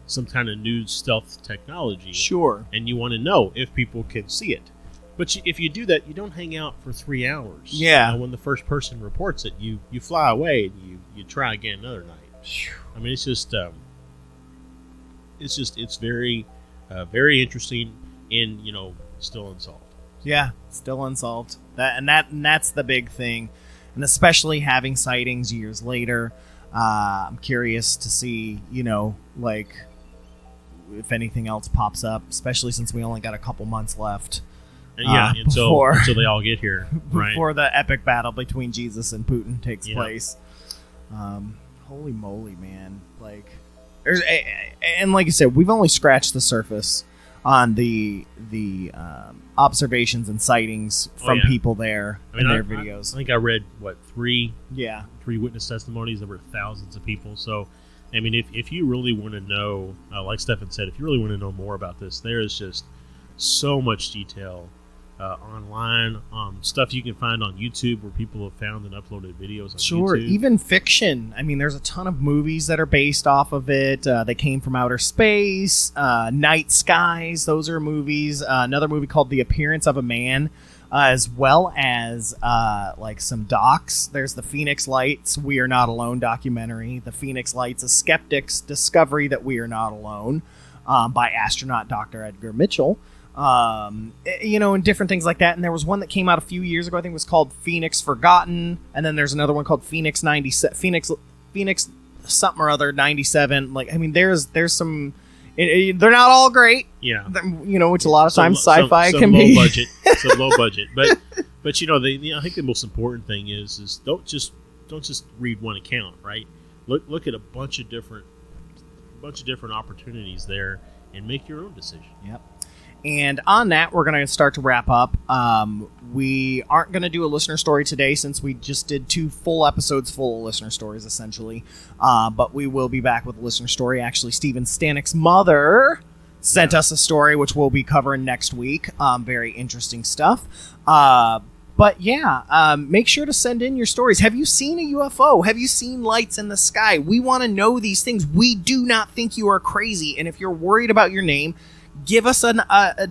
some kind of new stealth technology. Sure. And you want to know if people can see it. But if you do that, you don't hang out for 3 hours. Yeah. When the first person reports it, you fly away and you try again another night. I mean, it's just it's very, very interesting and, still unsolved. Yeah, still unsolved. That's the big thing. And especially having sightings years later, I'm curious to see, like, if anything else pops up, especially since we only got a couple months left. Until they all get here. Right? Before the epic battle between Jesus and Putin takes place. Holy moly, man. Like, and like I said, we've only scratched the surface on the observations and sightings from people there in their videos. I think I read, three witness testimonies. There were thousands of people. So, I mean, if you really want to know, like Stefan said, if you really want to know more about this, there is just so much detail online, stuff you can find on YouTube where people have found and uploaded videos on Sure, YouTube. Even fiction. I mean, there's a ton of movies that are based off of it. They came from outer space. Night Skies, those are movies. Another movie called The Appearance of a Man, as well as like some docs. There's the Phoenix Lights, We Are Not Alone documentary. The Phoenix Lights, A Skeptic's Discovery That We Are Not Alone, by astronaut Dr. Edgar Mitchell. And different things like that. And there was one that came out a few years ago. I think it was called Phoenix Forgotten. And then there's another one called Phoenix 97, Phoenix something or other 97. Like, I mean, there's some. They're not all great. Yeah. Which a lot of times sci-fi can be low budget. Some low budget, but I think the most important thing is don't just read one account, right? Look at a bunch of different opportunities there and make your own decision. Yep. And on that, we're going to start to wrap up. We aren't going to do a listener story today since we just did 2 full episodes full of listener stories, essentially. But we will be back with a listener story. Actually, Steven Stanik's mother sent us a story, which we'll be covering next week. Very interesting stuff. But yeah, make sure to send in your stories. Have you seen a UFO? Have you seen lights in the sky? We want to know these things. We do not think you are crazy. And if you're worried about your name, give us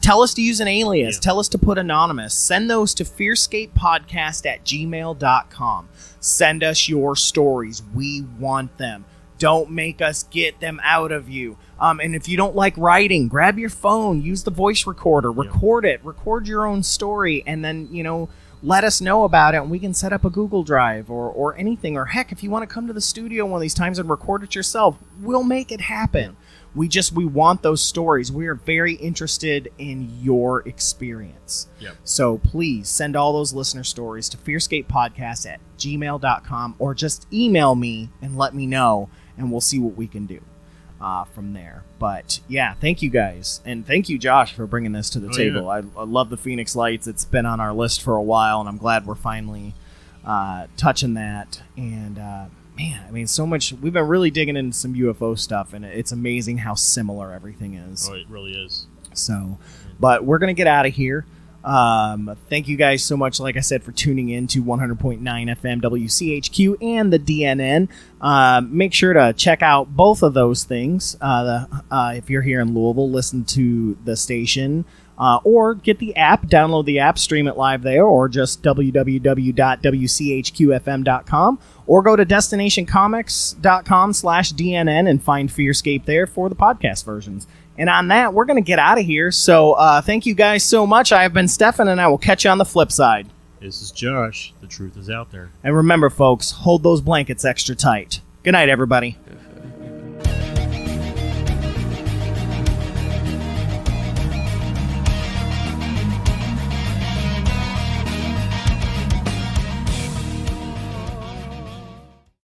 tell us to use an alias. Tell us to put anonymous. Send those to fearscapepodcast@gmail.com. Send us your stories. We want them. Don't make us get them out of you. And if you don't like writing, grab your phone, use the voice recorder, record it, record your own story, and then, let us know about it, and we can set up a Google Drive or anything. Or heck, if you want to come to the studio one of these times and record it yourself, we'll make it happen. We want those stories. We are very interested in your experience. Yep. So please send all those listener stories to fearscapepodcast@gmail.com, or just email me and let me know, and we'll see what we can do from there. But yeah, thank you guys. And thank you, Josh, for bringing this to the table. Yeah. I love the Phoenix Lights. It's been on our list for a while, and I'm glad we're finally touching that. And man, I mean, so much. We've been really digging into some UFO stuff, and it's amazing how similar everything is. Oh, it really is. So, but we're going to get out of here. Thank you guys so much, like I said, for tuning in to 100.9 FM WCHQ and the DNN. Make sure to check out both of those things. If you're here in Louisville, listen to the station. Or get the app, download the app, stream it live there, or just www.wchqfm.com, or go to destinationcomics.com/DNN and find FearScape there for the podcast versions. And on that, we're going to get out of here. So thank you guys so much. I have been Stefan, and I will catch you on the flip side. This is Josh. The truth is out there. And remember, folks, hold those blankets extra tight. Good night, everybody.